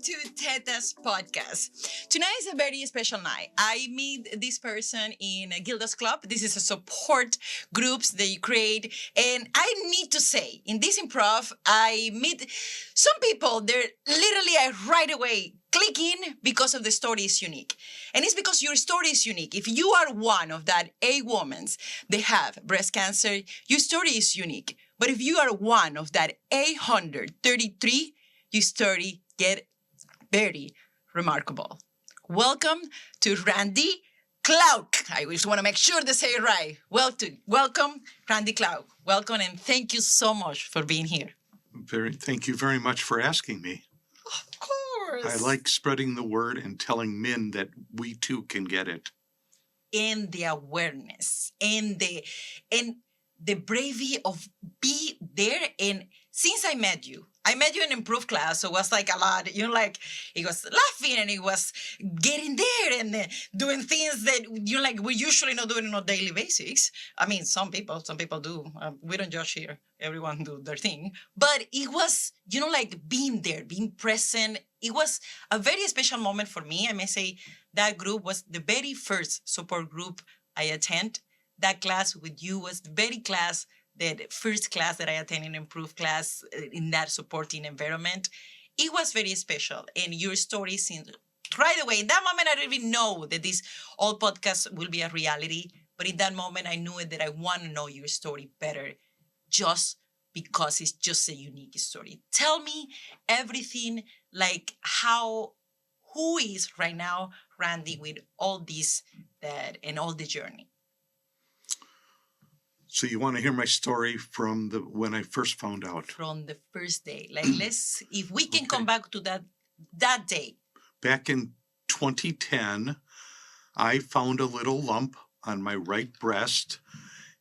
to Teta's podcast. Tonight is a very special night. I meet this person in Gilda's Club. This is a support groups that you create. And I need to say, in this improv, I meet some people, they're literally right away clicking because of the story is unique. And it's because your story is unique. If you are one of that 8 women that have breast cancer, your story is unique. But if you are one of that 833, your story get very remarkable. Welcome to Randy Klauk. I just want to make sure to say it right. Welcome, Randy Klauk. Welcome, and thank you so much for being here. Thank you very much for asking me. Of course. I like spreading the word and telling men that we too can get it. And the awareness and the bravery of be there. And since I met you in improv class, so it was like a lot, like he was laughing and he was getting there and doing things that, like we usually not doing on a daily basis. I mean, some people do. We don't judge here. Everyone do their thing. But it was, like being there, being present. It was a very special moment for me. I may say that group was the very first support group I attend. That class with you was the very class, the first class that I attended in improv class in that supporting environment. It was very special. And your story seemed right away. In that moment, I didn't even know that this all podcast will be a reality. But in that moment, I knew that I want to know your story better just because it's just a unique story. Tell me everything, like who is right now Randy with all this and all the journey. So you want to hear my story from when I first found out? From the first day. Like, if we can come back to that day. Back in 2010, I found a little lump on my right breast,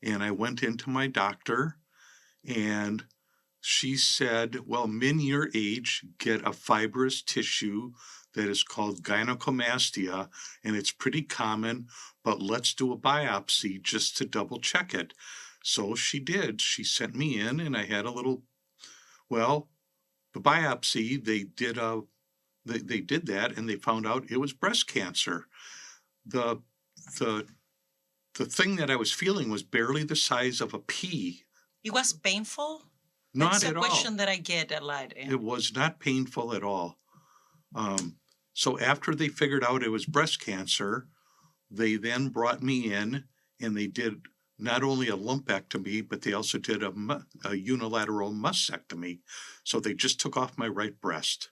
and I went into my doctor, and she said, well, men your age get a fibrous tissue that is called gynecomastia, and it's pretty common, but let's do a biopsy just to double check it. So she did. She sent me in, and I had a little, the biopsy, they did that, and they found out it was breast cancer. The thing that I was feeling was barely the size of a pea. It was painful? Not at all. That's a question that I get a lot. It was not painful at all. So after they figured out it was breast cancer, they then brought me in and they did not only a lumpectomy, but they also did a unilateral mastectomy. So they just took off my right breast.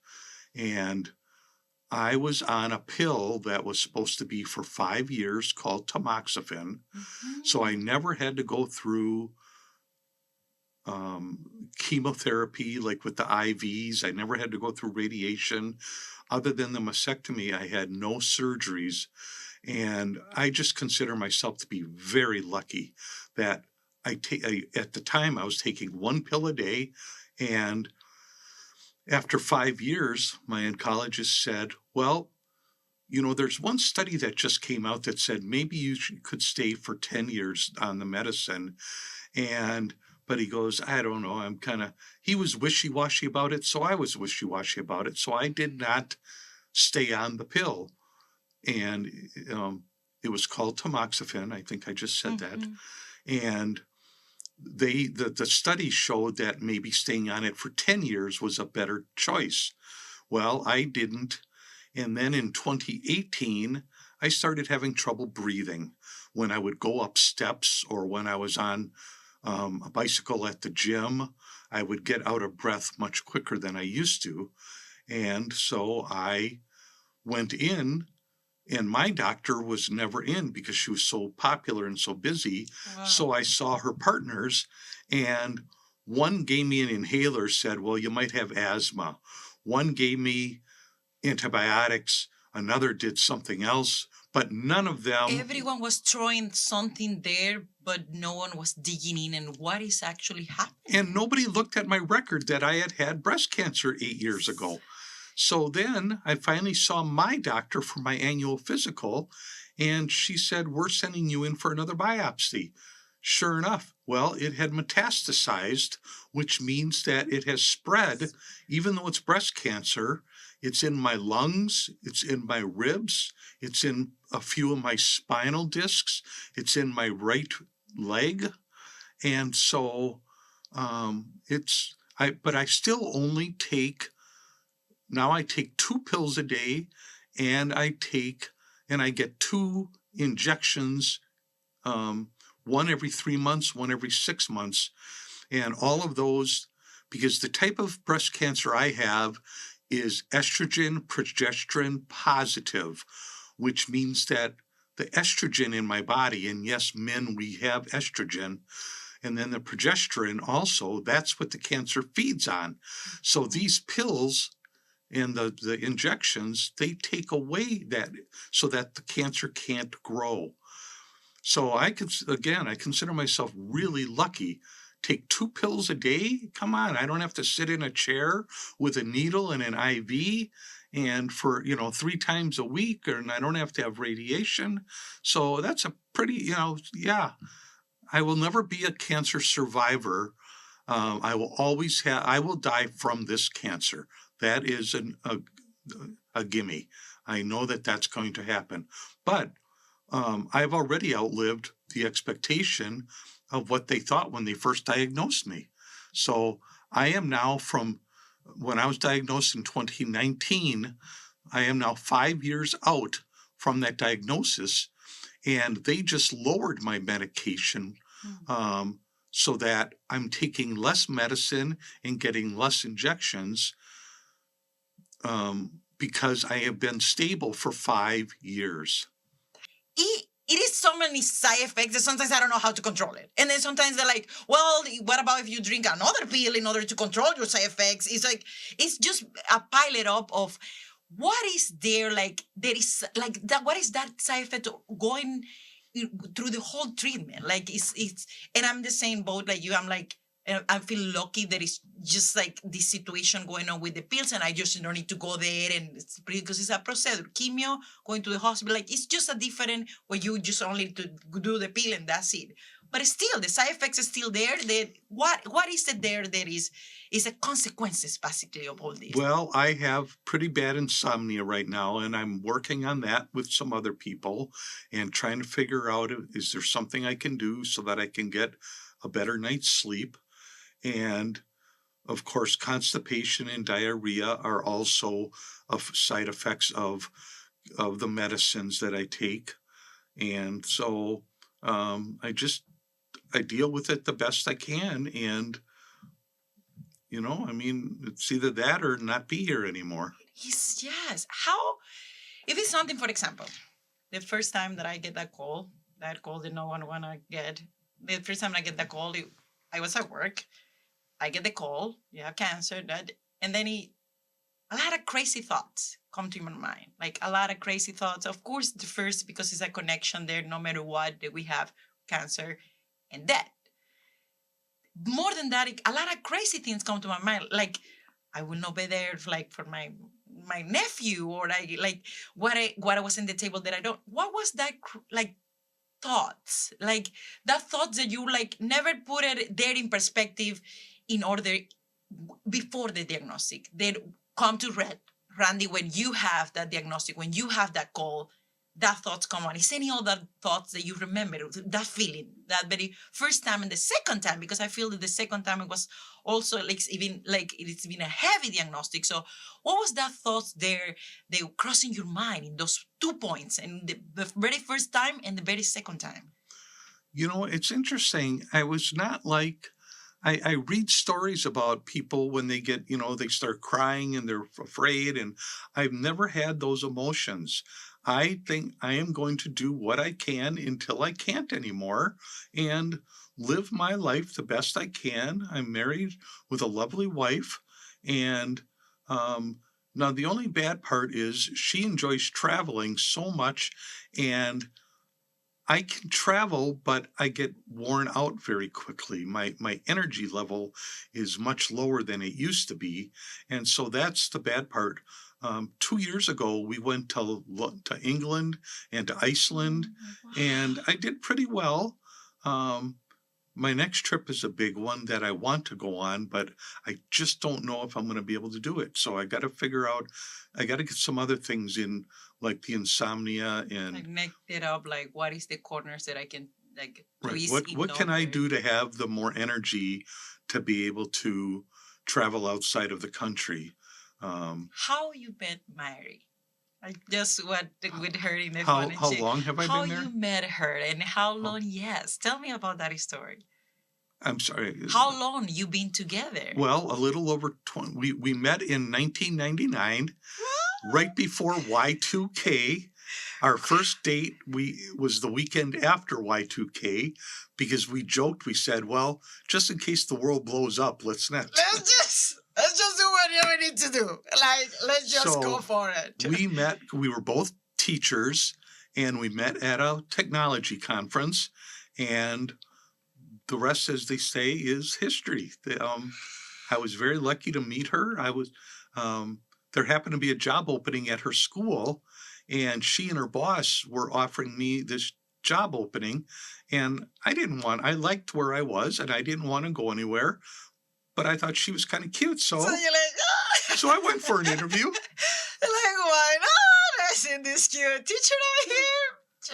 And I was on a pill that was supposed to be for 5 years called tamoxifen. Mm-hmm. So I never had to go through chemotherapy, like with the IVs. I never had to go through radiation. Other than the mastectomy, I had no surgeries. And I just consider myself to be very lucky that at the time I was taking 1 pill a day. And after 5 years, my oncologist said, well, there's one study that just came out that said maybe you could stay for 10 years on the medicine. But he goes, I don't know, he was wishy-washy about it, so I was wishy-washy about it. So I did not stay on the pill. And it was called tamoxifen. I think I just said that. And the study showed that maybe staying on it for 10 years was a better choice. Well, I didn't. And then in 2018, I started having trouble breathing when I would go up steps or when I was on a bicycle at the gym. I would get out of breath much quicker than I used to. And so I went in, and my doctor was never in because she was so popular and so busy. Wow. So I saw her partners, and one gave me an inhaler, said, well, you might have asthma. One gave me antibiotics. Another did something else. But none of them... Everyone was throwing something there, but no one was digging in and what is actually happening. And nobody looked at my record that I had breast cancer 8 years ago. So then I finally saw my doctor for my annual physical, and she said, we're sending you in for another biopsy. Sure enough, well, it had metastasized, which means that it has spread. Even though it's breast cancer, It's in my lungs, it's in my ribs, it's in a few of my spinal discs, it's in my right leg. And so but I still only take, now I take 2 pills a day, and I get 2 injections, um, one every 3 months, one every 6 months. And all of those, because the type of breast cancer I have is estrogen, progesterone positive, which means that the estrogen in my body, and yes, men, we have estrogen, and then the progesterone also, that's what the cancer feeds on. So these pills and the injections, they take away that so that the cancer can't grow. So I consider myself really lucky. Take 2 pills a day? Come on, I don't have to sit in a chair with a needle and an IV and for, 3 times a week, and I don't have to have radiation. So that's a pretty, yeah, I will never be a cancer survivor. I will die from this cancer. That is a gimme. I know that that's going to happen. But I've already outlived the expectation of what they thought when they first diagnosed me. So I am now, from when I was diagnosed in 2019, I am now 5 years out from that diagnosis, and they just lowered my medication, so that I'm taking less medicine and getting less injections, because I have been stable for 5 years. It is so many side effects that sometimes I don't know how to control it. And then sometimes they're like, well, what about if you drink another pill in order to control your side effects? It's like, it's just a pile up of what is there, like, there is, like, that, what is that side effect going through the whole treatment? Like, and I'm the same boat like you. I'm like, I feel lucky that it's just like this situation going on with the pills, and I just don't need to go there, and it's because it's a procedure. Chemo, going to the hospital, like it's just a different where you just only to do the pill and that's it. But still, the side effects are still there. That what is it there that is a consequences basically of all this? Well, I have pretty bad insomnia right now, and I'm working on that with some other people and trying to figure out, is there something I can do so that I can get a better night's sleep? And of course, constipation and diarrhea are also side effects of the medicines that I take. And so I deal with it the best I can. And, I mean, it's either that or not be here anymore. Yes. How, if it's something, for example, the first time that I get that call that no one want to get, the first time I get that call, I was at work. I get the call, you have cancer, and then a lot of crazy thoughts come to my mind. Like a lot of crazy thoughts. Of course, the first, because it's a connection there, no matter what, that we have cancer and death. More than that, a lot of crazy things come to my mind. Like I will not be there, like for my nephew, or like what I was in the table that I don't. What was that like? Thoughts, like that thoughts that you like never put it there in perspective in order before the diagnostic. They come to Randy, when you have that diagnostic, when you have that call, that thoughts come on. Is any other thoughts that you remember, that feeling, that very first time and the second time? Because I feel that the second time it was also like even like it's been a heavy diagnostic. So what was that thoughts there, they were crossing your mind in those 2 points, and the very first time and the very second time? It's interesting. I was not like, I read stories about people when they get, they start crying and they're afraid, and I've never had those emotions. I think I am going to do what I can until I can't anymore and live my life the best I can. I'm married with a lovely wife, and now the only bad part is she enjoys traveling so much, and I can travel, but I get worn out very quickly. My energy level is much lower than it used to be, and so that's the bad part. 2 years ago, we went to England and to Iceland, Oh, and wow. I did pretty well. Um, my next trip is a big one that I want to go on, but I just don't know if I'm going to be able to do it. So I got to figure out, I got to get some other things in, like the insomnia Like and next it up, like what is the corners that I can like right. twist in What can I over? do to have the more energy to be able to travel outside of the country? Um, How you met Mary? I just what with her in the phone and how she, long have I how been you there? met her and how Oh, long? Yes, tell me about that story. I'm sorry. How long you been together? Well, a little over 20. We met in 1999, right before Y2K. Our first date was the weekend after Y2K because we joked. We said, "Well, just in case the world blows up, let's not." Let's just do whatever we need to do. Like let's just go So for it. we met. We were both teachers, and we met at a technology conference, and the rest, as they say, is history. I was very lucky to meet her. Um, there happened to be a job opening at her school, and she and her boss were offering me this job opening. And I liked where I was, and I didn't want to go anywhere, but I thought she was kind of cute. So So, you're like, so I went for an interview. like why not? Let's see this cute teacher over here.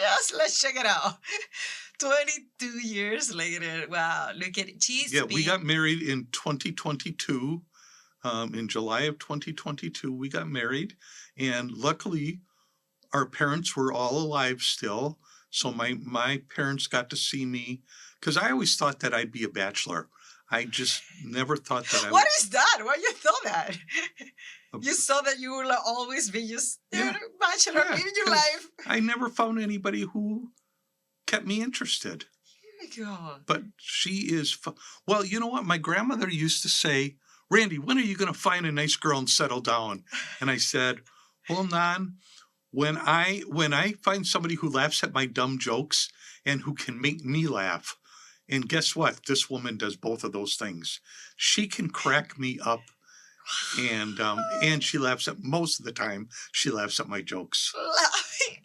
Just let's check it out. 22 years later. Wow, look at it. She's Yeah, we been got married in 2022. In July of 2022, we got married, and luckily, our parents were all alive still. So my parents got to see me because I always thought that I'd be a bachelor. I just never thought that I what would. is that? Why you thought that? uh, You saw that you will always be just Yeah, bachelor yeah, living your 'cause life. I never found anybody who kept me interested. Oh my God. But she is. Well, you know what? My grandmother used to say, "Randy, when are you going to find a nice girl and settle down?" And I said, "Well, Nan, when I find somebody who laughs at my dumb jokes and who can make me laugh, and guess what? This woman does both of those things. She can crack me up, and she laughs at most of the time. She laughs at my jokes.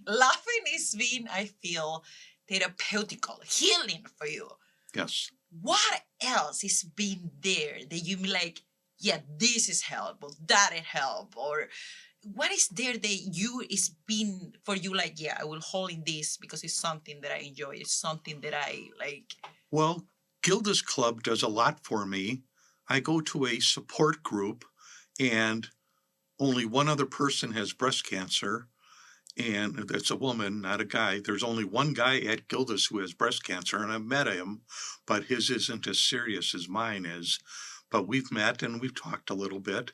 Laughing is being, I feel, therapeutical, healing for you. Yes. What else is being there that you be like, yeah, this is help or that is help, or what is there that you is been for you like, yeah, I will hold in this because it's something that I enjoy, it's something that I like. Well, Gilda's Club does a lot for me. I go to a support group, and only one other person has breast cancer, and it's a woman, not a guy. There's only one guy at Gilda's who has breast cancer, and I've met him, but his isn't as serious as mine is. But we've met and we've talked a little bit.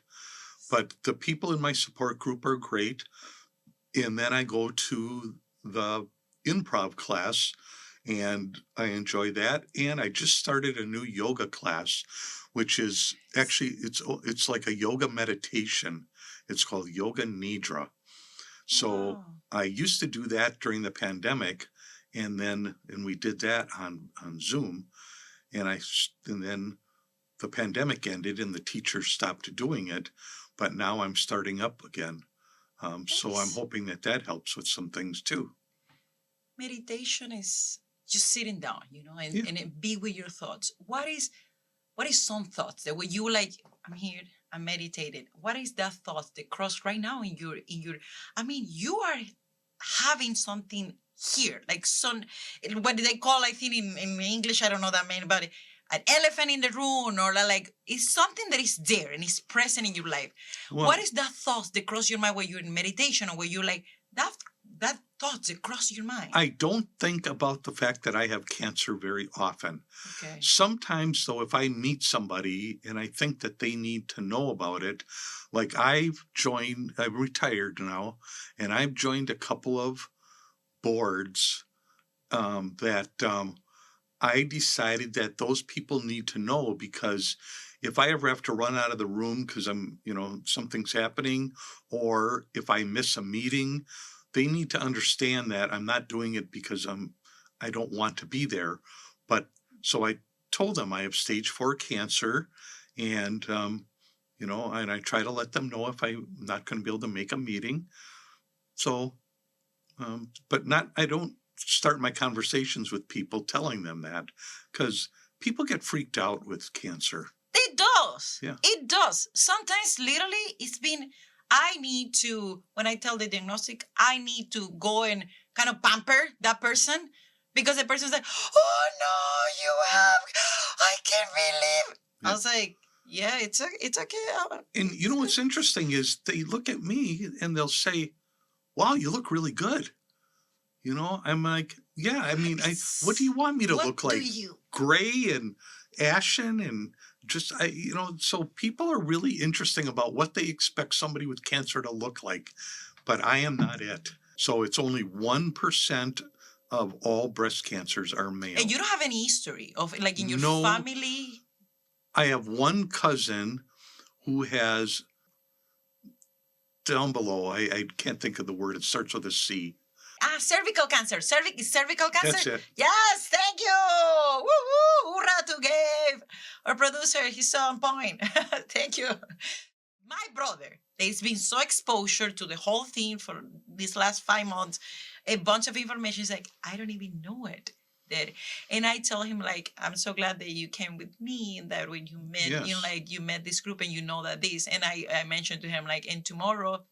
But the people in my support group are great. And then I go to the improv class and I enjoy that. And I just started a new yoga class, which is actually it's like a yoga meditation. It's called Yoga Nidra. So Wow. I used to do that during the pandemic, and we did that on Zoom, and then the pandemic ended and the teachers stopped doing it, but now I'm starting up again. So I'm Nice. hoping that that helps with some things too. Meditation is just sitting down, and, Yeah. and it be with your thoughts. What is some thoughts that when you like, I'm here, I'm meditated. What is that thought that crossed right now in your I mean, you are having something here, like some what do they call, I think in English, I don't know that many, but an elephant in the room, or like it's something that is there and is present in your life. What Well, is that thought that cross your mind when you're in meditation, or where you're like that thoughts that cross your mind? I don't think about the fact that I have cancer very often. Okay. Sometimes, though, if I meet somebody and I think that they need to know about it, like I'm retired now, and I've joined a couple of boards that I decided that those people need to know because if I ever have to run out of the room because something's happening, or if I miss a meeting, they need to understand that I'm not doing it because I don't want to be there. But so I told them I have stage 4 cancer, and I try to let them know if I'm not going to be able to make a meeting. So, but not, I don't start my conversations with people telling them that because people get freaked out with cancer. It does. Yeah. It does. Sometimes literally it's been, I need to, when I tell the diagnostic, I need to go and kind of pamper that person because the person's like, oh no, you have, I can't believe. Yeah. I was like, yeah, it's okay. And you know what's interesting is they look at me and they'll say, wow, you look really good. You know, I'm like, yeah, I mean, what do you want me to What look do like? you? Gray and ashen and just, so people are really interesting about what they expect somebody with cancer to look like, but I am not it. So it's only 1% of all breast cancers are male. And you don't have any history of like in your No. family? I have one cousin who has down below, I can't think of the word, it starts with a C. Cervical cancer. Cervical cancer? That's it. Yes, thank you. Woo woo. Hoorah to Gabe. Our producer, he's so on point. Thank you. My brother, he's been so exposure to the whole thing for these last 5 months, a bunch of information. He's like, I don't even know it. And I tell him, like, I'm so glad that you came with me and that when you met, Yes. you met this group and you know that this. And I mentioned to him, like, and tomorrow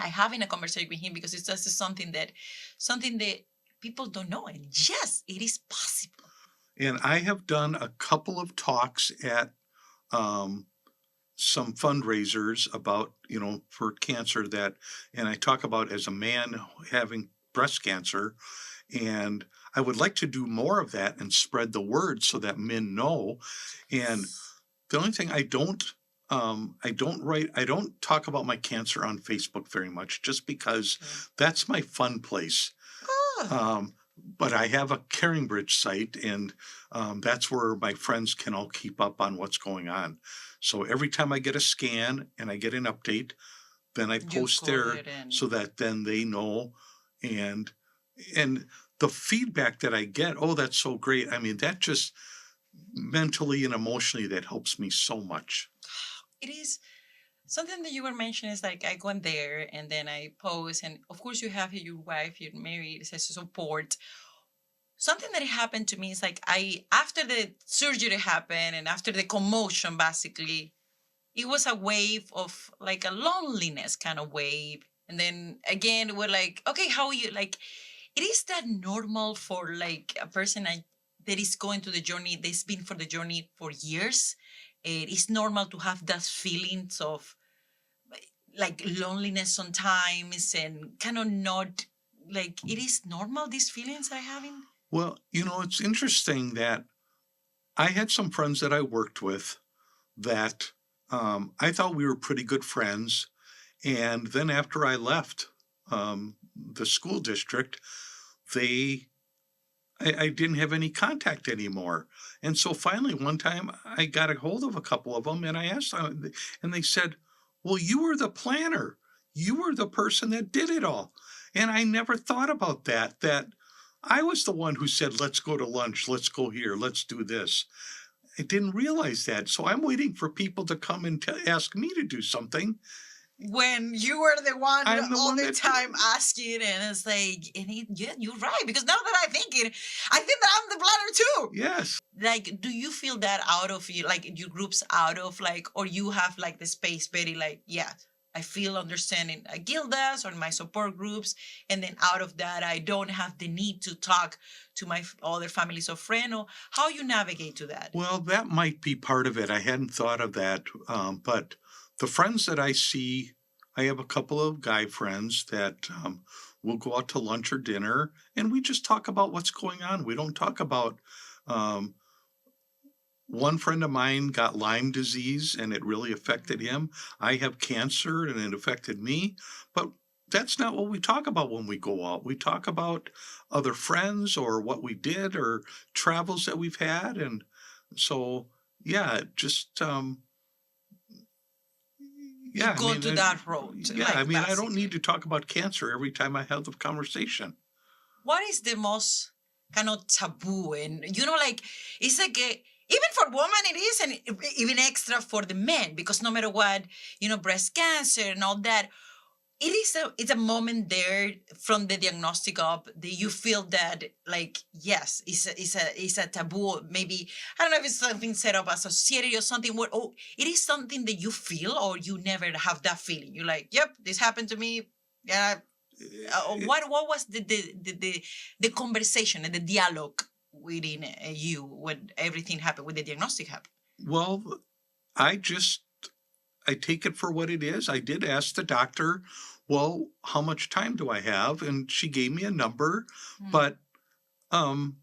I having a conversation with him because it's just something that people don't know. And yes, it is possible. And I have done a couple of talks at some fundraisers about, for cancer and I talk about as a man having breast cancer, and I would like to do more of that and spread the word so that men know. And the only thing I don't talk about my cancer on Facebook very much, just because that's my fun place. But I have a CaringBridge site, and that's where my friends can all keep up on what's going on. So every time I get a scan and I get an update, then I post there so that then they know. And the feedback that I get, oh, that's so great. I mean, that just mentally and emotionally, that helps me so much. It is something that you were mentioning is like I go in there and then I post, and of course you have your wife, you're married, it says support. Something that happened to me is like after the surgery happened and after the commotion, basically, it was a wave of like a loneliness kind of wave. And then again, we're like, okay, how are you? Like, it is that normal for like a person that is going to the journey, that's been for the journey for years. It is normal to have those feelings of like loneliness sometimes and kind of not like it is normal, these feelings I having. Well, it's interesting that I had some friends that I worked with that I thought we were pretty good friends. And then after I left the school district, I didn't have any contact anymore. And so finally, one time I got a hold of a couple of them and I asked them, and they said, well, you were the planner. You were the person that did it all. And I never thought about that I was the one who said, let's go to lunch. Let's go here. Let's do this. I didn't realize that. So I'm waiting for people to come and ask me to do something. When you were the one all the time that asking, and it's like, yeah, you're right. Because now that I think that I'm the planner too. Yes. Like, do you feel that out of you, like your groups out of like, or you have like the space very like, yeah, I feel understanding Gildas or my support groups. And then out of that, I don't have the need to talk to my other families or friends, or how you navigate to that. Well, that might be part of it. I hadn't thought of that. But the friends that I see, I have a couple of guy friends that we'll go out to lunch or dinner and we just talk about what's going on. We don't talk about, one friend of mine got Lyme disease and it really affected him. I have cancer and it affected me. But that's not what we talk about when we go out. We talk about other friends or what we did or travels that we've had. And so, yeah, just... yeah, you go to that road. Yeah, like, I mean, basically. I don't need to talk about cancer every time I have the conversation. What is the most kind of taboo? And, like, it's like, even for women it is, and even extra for the men, because no matter what, breast cancer and all that, it's a moment there from the diagnostic up that you feel that, like, yes, it's a taboo. Maybe I don't know if it's something set up associated or something. What, oh, it is something that you feel, or you never have that feeling. You're like, yep, this happened to me. Yeah. It- What was the conversation and the dialogue within you when everything happened, when the diagnostic happened? well, I just I take it for what it is. I did ask the doctor, well, how much time do I have? And she gave me a number, Hmm. but um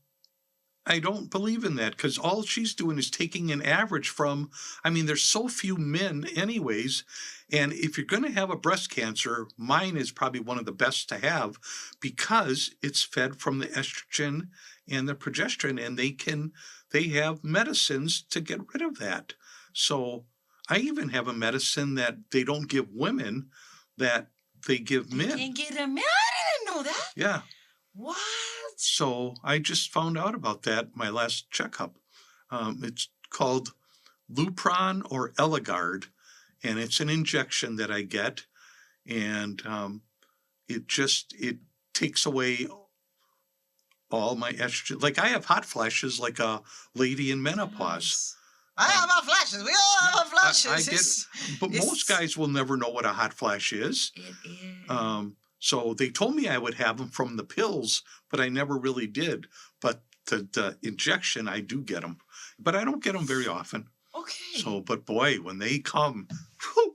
I don't believe in that because all she's doing is taking an average from, I mean, there's so few men, anyways. And if you're going to have a breast cancer, mine is probably one of the best to have because it's fed from the estrogen and the progesterone, and they have medicines to get rid of that. So I even have a medicine that they don't give women that they give You men. can't get them. I didn't know that. Yeah. What? So I just found out about that my last checkup. It's called Lupron or Eligard, and it's an injection that I get, and it takes away all my estrogen. Like I have hot flashes, like a lady in menopause. Nice. I have our flashes. We all have our flashes. I get, but most guys will never know what a hot flash is. It is. So they told me I would have them from the pills, but I never really did. But the injection, I do get them, but I don't get them very often. Okay. So, but boy, when they come, whew,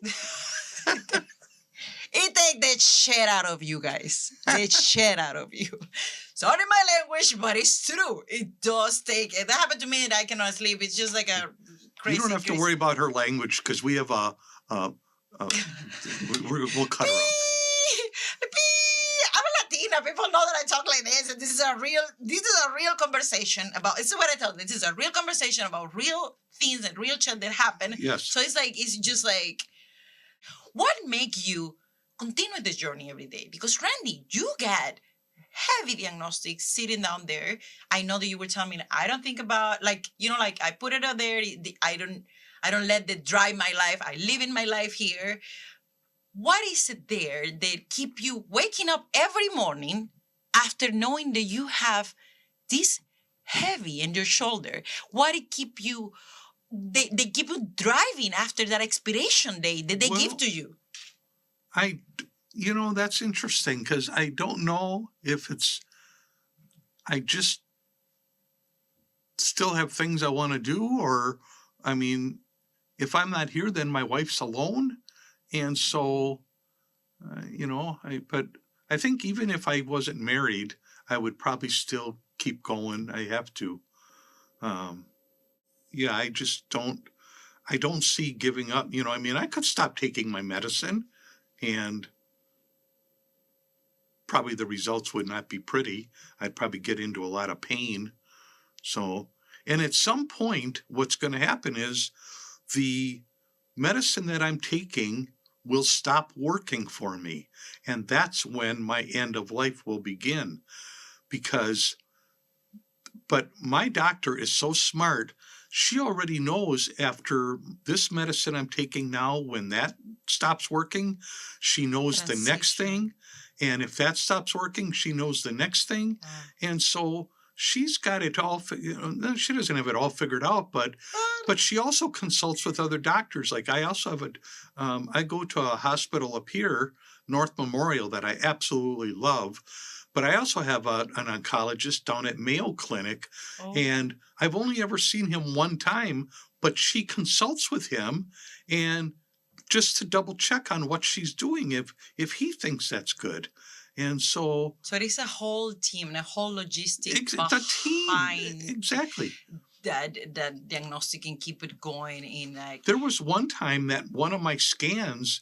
It take the shit out of you guys. The shit out of you. Sorry my language, but it's true. It does take it. That happened to me and I cannot sleep. It's just like a crazy. you don't have to worry about her language because we have we'll cut her off. I'm a Latina. People know that I talk like this, and this is a real conversation about. This is what I tell them. This is a real conversation about real things and real shit that happen. Yes. So it's just like, what make you continue this journey every day? Because Randy, you got heavy diagnostics sitting down there. I know that you were telling me, I don't think about, like, like I put it out there. I don't let that drive my life. I live in my life here. What is it there that keep you waking up every morning after knowing that you have this heavy in your shoulder? What it keep you? They keep you driving after that expiration day that they give Well, to you. that's interesting because I don't know if I just still have things I want to do, or, I mean, if I'm not here, then my wife's alone. And so, but I think even if I wasn't married, I would probably still keep going. I have to. Yeah, I don't see giving up. I mean, I could stop taking my medicine and probably the results would not be pretty. I'd probably get into a lot of pain. So, and at some point, what's going to happen is the medicine that I'm taking will stop working for me. And that's when my end of life will begin. But my doctor is so smart. She already knows after this medicine I'm taking now, when that stops working, she knows the next thing. And if that stops working, she knows the next thing. And so she's got it all. She doesn't have it all figured out, but she also consults with other doctors. Like I also have I go to a hospital up here, North Memorial, that I absolutely love. But I also have an oncologist down at Mayo Clinic, and I've only ever seen him one time, but she consults with him and just to double check on what she's doing if he thinks that's good. And so it is a whole team and a whole logistic the team, behind exactly. that diagnostic and keep it going in like. There was one time that one of my scans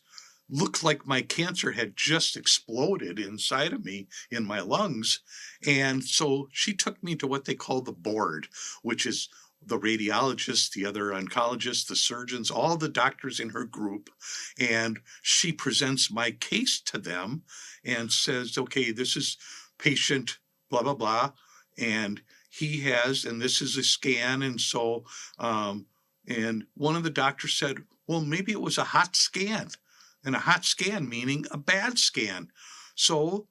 looked like my cancer had just exploded inside of me in my lungs. And so she took me to what they call the board, which is the radiologists, the other oncologists, the surgeons, all the doctors in her group. And she presents my case to them and says, okay, this is patient blah, blah, blah. And he has, and this is a scan. And so, and one of the doctors said, well, maybe it was a hot scan. And a hot scan meaning a bad scan. So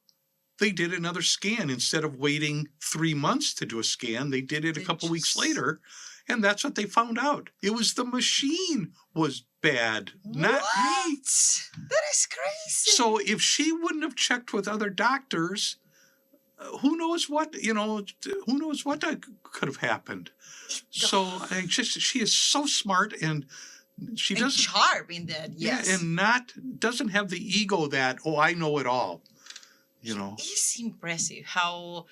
they did another scan. Instead of waiting 3 months to do a scan, they did it a They couple weeks just later. And that's what they found out. It was the machine was bad, not me. what? That is crazy. So if she wouldn't have checked with other doctors, who knows what, who knows what could have happened. So she is so smart, and she and doesn't, sharp in that, yeah, yes. and doesn't have the ego that, oh, I know it all. It's impressive how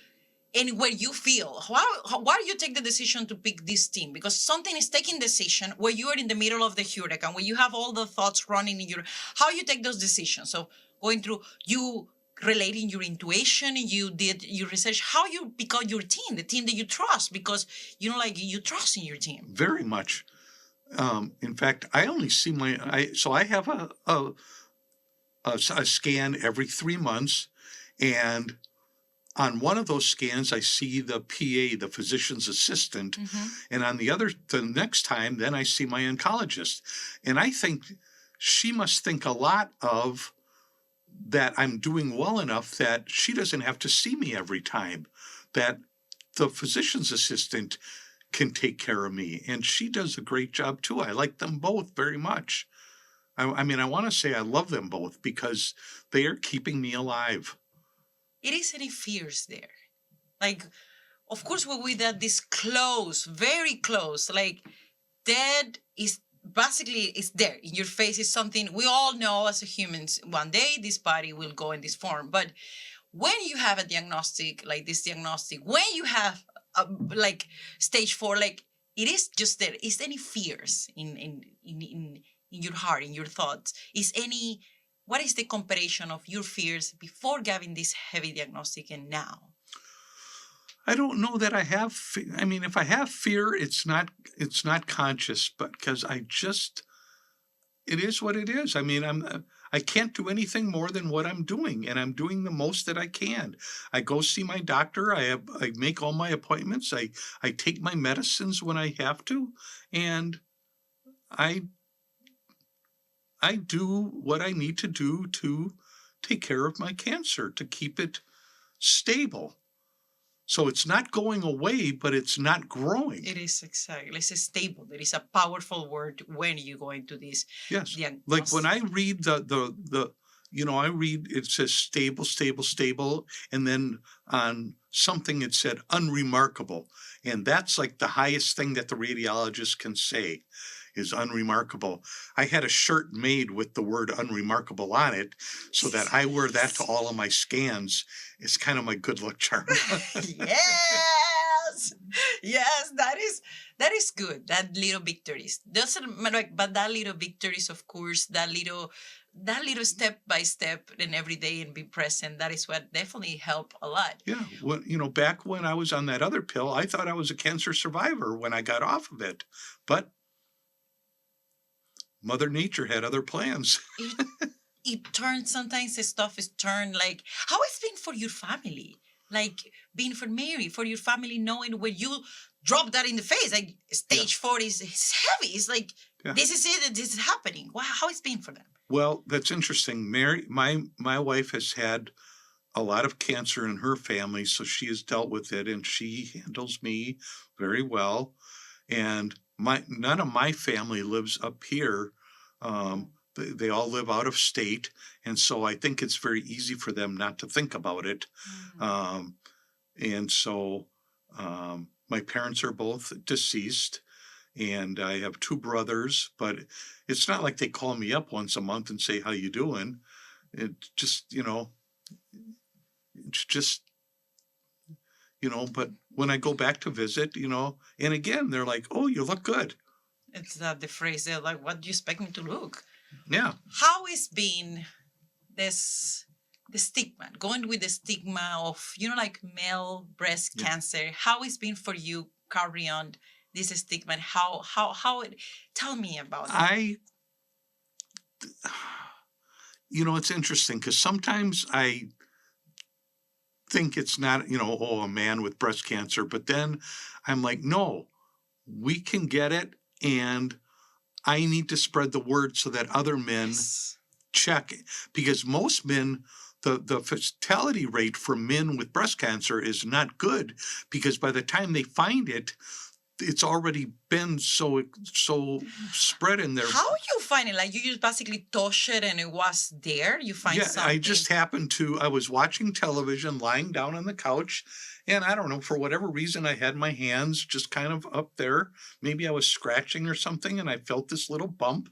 and where you feel. Why do you take the decision to pick this team? Because something is taking decision where you are in the middle of the hurricane, where you have all the thoughts running in your. How you take those decisions? So going through you relating your intuition, you did your research. How you pick out your team, the team that you trust, because you trust in your team. Very much. In fact, I only see I have a scan every 3 months, and on one of those scans, I see the PA, the physician's assistant, and on the next time, then I see my oncologist. And I think she must think a lot of that I'm doing well enough that she doesn't have to see me every time, that the physician's assistant can take care of me. And she does a great job too. I like them both very much. I mean, I want to say I love them both because they are keeping me alive. It is any fears there. Like, of course, when we that this close, very close, like dead is basically it's there in your face. Is something we all know as a humans. One day this body will go in this form. But when you have a diagnostic like this diagnostic, when you have like stage 4, like it is just there. Is any fears in your heart, in your thoughts? Is any what is the comparison of your fears before having this heavy diagnostic and now? I don't know that I have. I mean, if I have fear, it's not conscious, but because it is what it is. I mean, I can't do anything more than what I'm doing, and I'm doing the most that I can. I go see my doctor. I make all my appointments. I take my medicines when I have to, and I do what I need to do to take care of my cancer, to keep it stable. So it's not going away, but it's not growing. It is exactly. It's stable. There is a powerful word when you go into this. Yes. Like when I read I read it says stable, stable, stable, and then on something it said unremarkable. And that's like the highest thing that the radiologist can say is unremarkable. I had a shirt made with the word unremarkable on it so that I wear that to all of my scans. It's kind of my good luck charm. Yes. Yes, that is good. That little victories. Doesn't matter, but that little victories, of course, that little step by step and every day and be present, that is what definitely help a lot. Yeah. Back when I was on that other pill, I thought I was a cancer survivor when I got off of it. But Mother Nature had other plans. It turns, sometimes the stuff is turned like, how it's been for your family? Like being for Mary, for your family, knowing when you drop that in the face, like stage 4 is heavy. It's like, this is it, this is happening. Wow, how it's been for them? Well, that's interesting. Mary, my wife has had a lot of cancer in her family, so she has dealt with it, and she handles me very well. And none of my family lives up here. They all live out of state, and so I think it's very easy for them not to think about it. And so my parents are both deceased, and I have 2 brothers, but it's not like they call me up once a month and say, how you doing? It just, it's just, but when I go back to visit, and again, they're like, oh, you look good. It's the phrase, they're like, what do you expect me to look? Yeah. How is been the stigma, going with the stigma of, like male breast cancer? How it's been for you carry on this stigma? And how it, tell me about it. It's interesting because sometimes I think it's not, a man with breast cancer, but then I'm like, no, we can get it, and I need to spread the word so that other men check, because most men, the fatality rate for men with breast cancer is not good, because by the time they find it, it's already been so spread in their. How you find it? Like you just basically touch it and it was there? You find Yeah, something? I just happened to, I was watching television, lying down on the couch, and I don't know, for whatever reason, I had my hands just kind of up there. Maybe I was scratching or something, and I felt this little bump.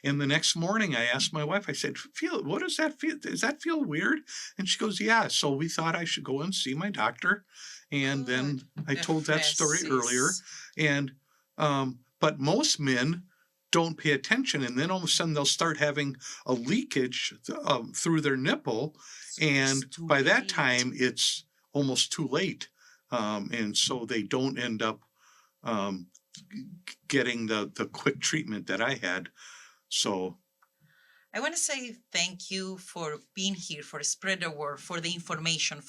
And the next morning, I asked my wife, I said, what does that feel? Does that feel weird? And she goes, yeah. So we thought I should go and see my doctor. And then I told that story earlier. And, but most men don't pay attention, and then all of a sudden they'll start having a leakage through their nipple, and by that time it's almost too late, and so they don't end up getting the quick treatment that I had. So I want to say thank you for being here, for spread the word, for the information,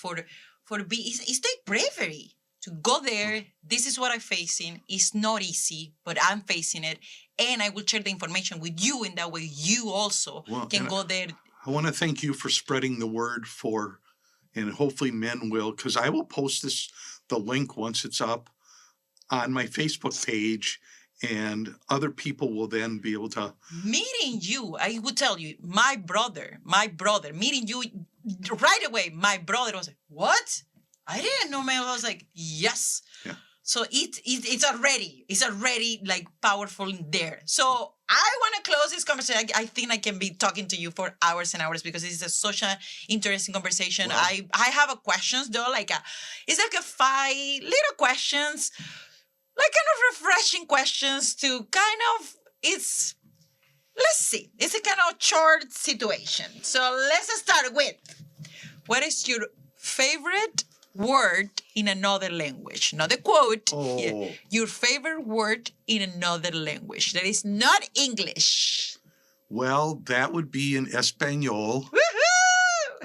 it's take bravery to go there. This is what I'm facing. It's not easy, but I'm facing it. And I will share the information with you, and that way you also can go there. I want to thank you for spreading the word and hopefully men will, because I will post the link once it's up on my Facebook page, and other people will then be able to. Meeting you, I would tell you, my brother, meeting you right away, my brother was like, what? I didn't know, man. I was like, yes. Yeah. So it's already like powerful in there. So I want to close this conversation. I think I can be talking to you for hours and hours, because it's such an interesting conversation. Wow. I have a questions though, it's like a 5 little questions, like kind of refreshing questions to kind of, let's see, it's a kind of short situation. So let's start with, what is your favorite word in another language? Not a quote. Oh. Your favorite word in another language that is not English. Well, that would be in Espanol.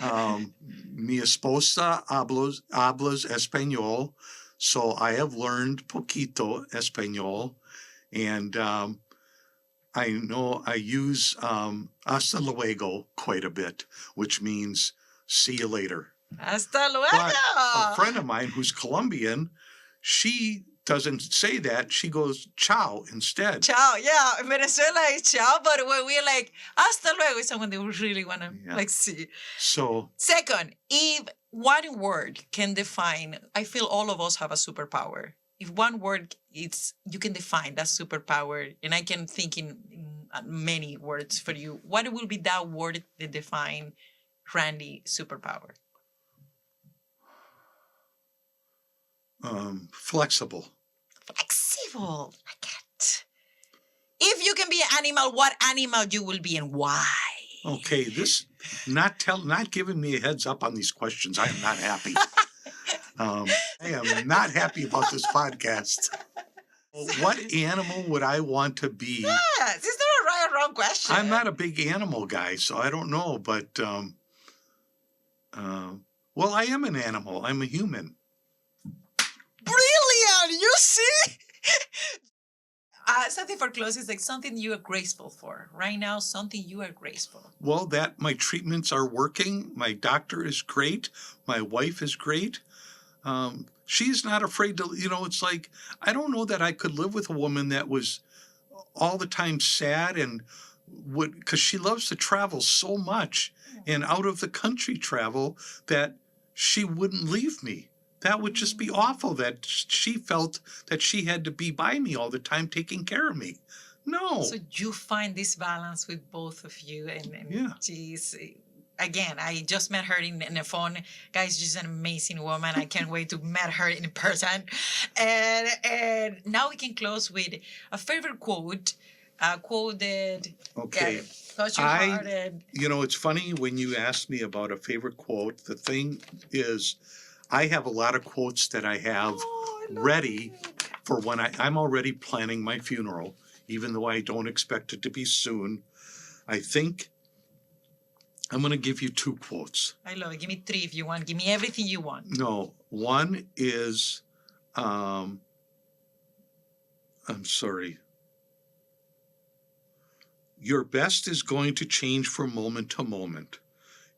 Woohoo! Mi esposa hablas español, so I have learned poquito español, and I know I use hasta luego quite a bit, which means see you later. Hasta luego. But a friend of mine who's Colombian, she doesn't say that. She goes ciao instead. Ciao, yeah. In Venezuela it's ciao, but when we're like hasta luego, it's someone that we really want to see. So second, if one word can define, I feel all of us have a superpower. If one word you can define that superpower, and I can think in many words for you, what will be that word that define Randy superpower? Flexible. Flexible. I get. If you can be an animal, what animal you will be and why? Okay, this not giving me a heads up on these questions. I am not happy. I am not happy about this podcast. What animal would I want to be? Yes, it's not a right or wrong question. I'm not a big animal guy, so I don't know. But well, I am an animal. I'm a human. Brilliant! You see? Something for close is like something you are grateful for. Right now, something you are grateful. Well, that my treatments are working. My doctor is great. My wife is great. She's not afraid to, it's like, I don't know that I could live with a woman that was all the time sad and because she loves to travel so much and out of the country travel, that she wouldn't leave me. That would just be awful, that she felt that she had to be by me all the time taking care of me. No. So you find this balance with both of you, and yeah. She's, again, I just met her in the phone. Guys, she's an amazing woman. I can't wait to meet her in person. And now we can close with a favorite quote. A quote that touched your heart. It's funny when you ask me about a favorite quote. The thing is, I have a lot of quotes that I have ready for when I'm already planning my funeral, even though I don't expect it to be soon. I think I'm going to give you 2 quotes. I love it. Give me 3 if you want. Give me everything you want. No, one is, I'm sorry. Your best is going to change from moment to moment.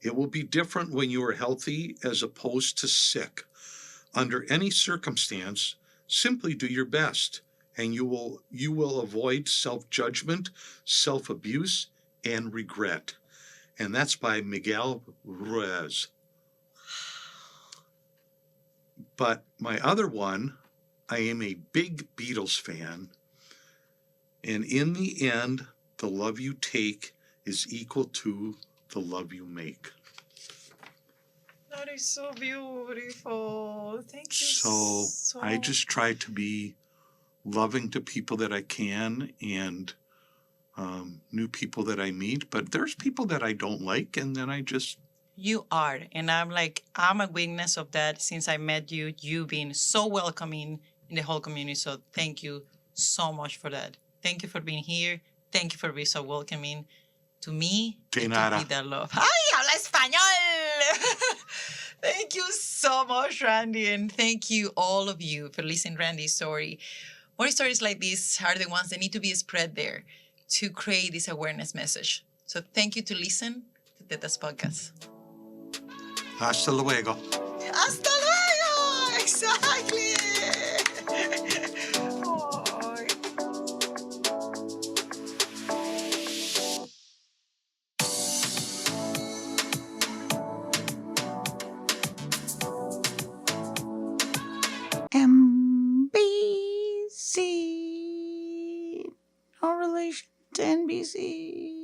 It will be different when you are healthy as opposed to sick. Under any circumstance, simply do your best, and you will avoid self-judgment, self-abuse, and regret. And that's by Miguel Ruiz. But my other one, I am a big Beatles fan, and in the end, the love you take is equal to the love you make. That is so beautiful. Thank you So I just try to be loving to people that I can, and new people that I meet. But there's people that I don't like, and then I just... You are. And I'm a witness of that since I met you. You've been so welcoming in the whole community. So thank you so much for that. Thank you for being here. Thank you for being so welcoming to me. De and nada. to be that love. ¡Ay, habla español! Thank you so much, Randy. And thank you, all of you, for listening to Randy's story. More stories like this are the ones that need to be spread there to create this awareness message. So thank you to listen to Teta's podcast. Hasta luego. Hasta luego! Exactly! MBC. No relation to NBC.